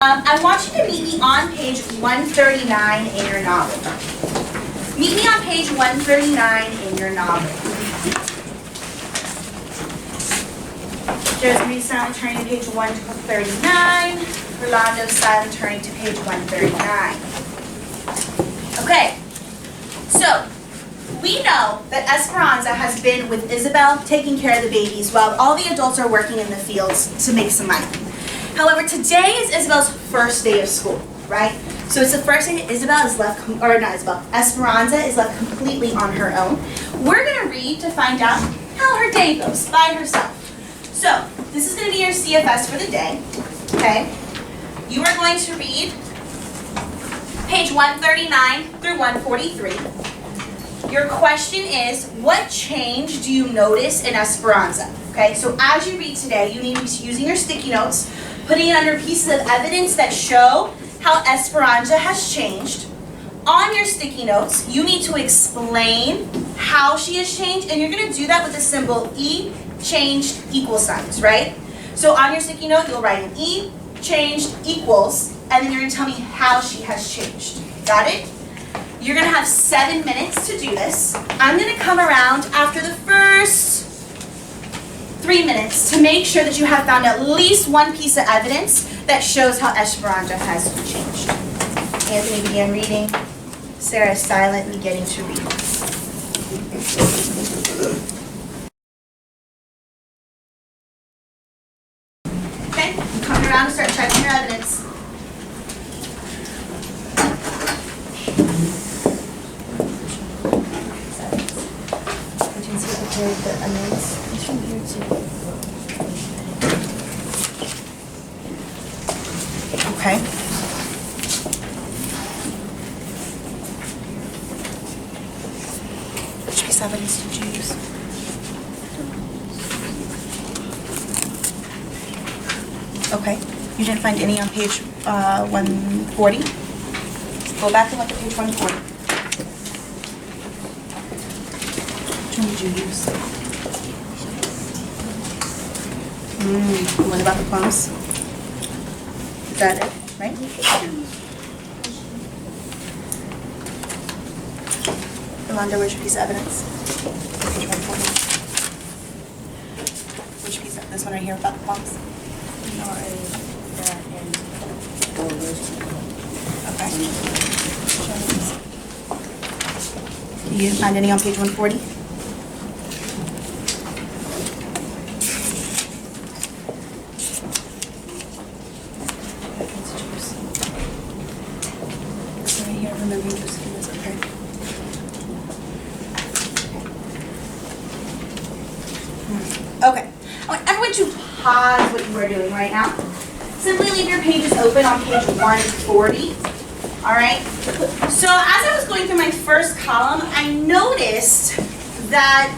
I want you to meet me on page 139 in your novel. Meet me on page 139 in your novel. Josephine silent turning to page 139. Rolando silent turning to page 139. Okay, so we know that Esperanza has been with Isabel taking care of the babies while all the adults are working in the fields to make some money. However, today is Isabel's first day of school, right? So it's the first day that Isabel is left, or not Isabel, Esperanza is left completely on her own. We're going to read to find out how her day goes by herself. So this is going to be your CFS for the day, okay? You are going to read page 139 through 143. Your question is, what change do you notice in Esperanza? Okay, so as you read today, you need to be using your sticky notes, putting it under pieces of evidence that show how Esperanza has changed. On your sticky notes, you need to explain how she has changed, and you're going to do that with the symbol E, changed, equal signs, right? So on your sticky note, you'll write an E, changed, equals, and then you're going to tell me how she has changed. Got it? You're going to have 7 minutes to do this. I'm going to come around after the first 3 minutes to make sure that you have found at least one piece of evidence that shows how Esperanza has changed. Anthony began reading. Sarah is silently getting to read. Okay, I'm coming around and start checking your evidence. The unknowns. It's from here too. Okay. Which piece of evidence did you use? Okay. You didn't find any on page 140? Go back and look at page 140. Which one did you use? What about the plums? Is that it, right? Yolanda, where's your piece of evidence? Page 140. Which piece of this one right here about the plums? Okay. You didn't find any on page 140? Okay, I want everyone to pause what you are doing right now. Simply leave your pages open on page 140. All right? So as I was going through my first column, I noticed that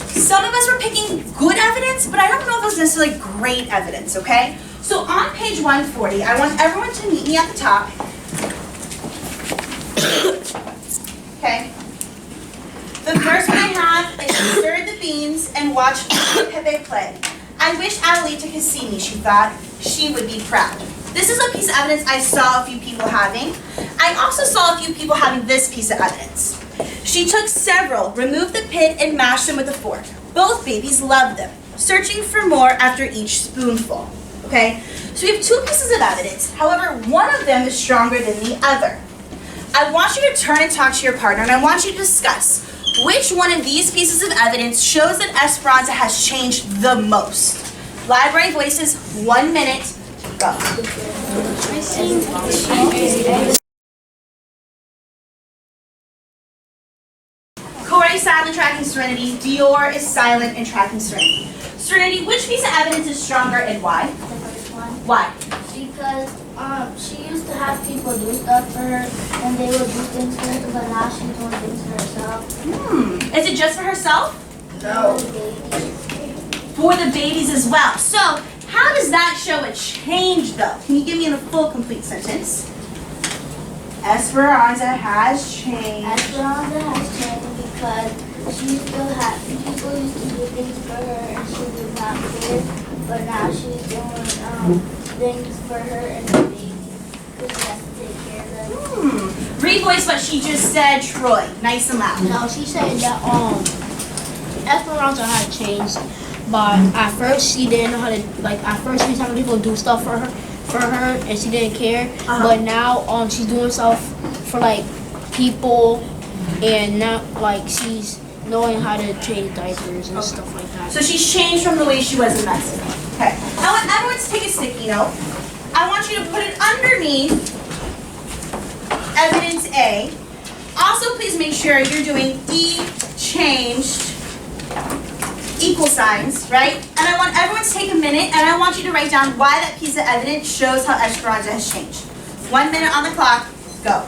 some of us were picking good evidence, but I don't know if it was necessarily great evidence, okay? So on page 140, I want everyone to meet me at the top. Okay? The first one I have is stir the beans and watch Pepe play. I wish Adelita could see me, she thought. She would be proud. This is a piece of evidence I saw a few people having. I also saw a few people having this piece of evidence. She took several, removed the pit, and mashed them with a fork. Both babies loved them, searching for more after each spoonful. Okay? So we have two pieces of evidence. However, one of them is stronger than the other. I want you to turn and talk to your partner, and I want you to discuss which one of these pieces of evidence shows that Esperanza has changed the most. Library Voices, 1 minute, go. Corey is silent tracking Serenity. Dior is silent and tracking Serenity. Serenity, which piece of evidence is stronger and why? The first one. Why? Because she used to have people do stuff for her, and they would do things for her, but now she's doing things for herself. Is it just for herself? No. For the babies as well. So, how does that show a change though? Can you give me in a full, complete sentence? Esperanza has changed. Esperanza has changed because she used to have people used to do things for her, and she did not care, but now she's doing things for her and the baby. because she has to take care of them. Revoice what she just said, Troy. Nice and loud. No, she said that Esperanza had changed, but at first she didn't know how to at first she was having people do stuff for her and she didn't care. But now she's doing stuff for people, and now she's knowing how to change diapers and stuff like that. So she's changed from the way she was in Mexico. Okay. I want everyone to take a sticky note. I want you to put it underneath evidence A. Also, please make sure you're doing E changed equal signs, right? And I want everyone to take a minute and I want you to write down why that piece of evidence shows how Esperanza has changed. 1 minute on the clock, go.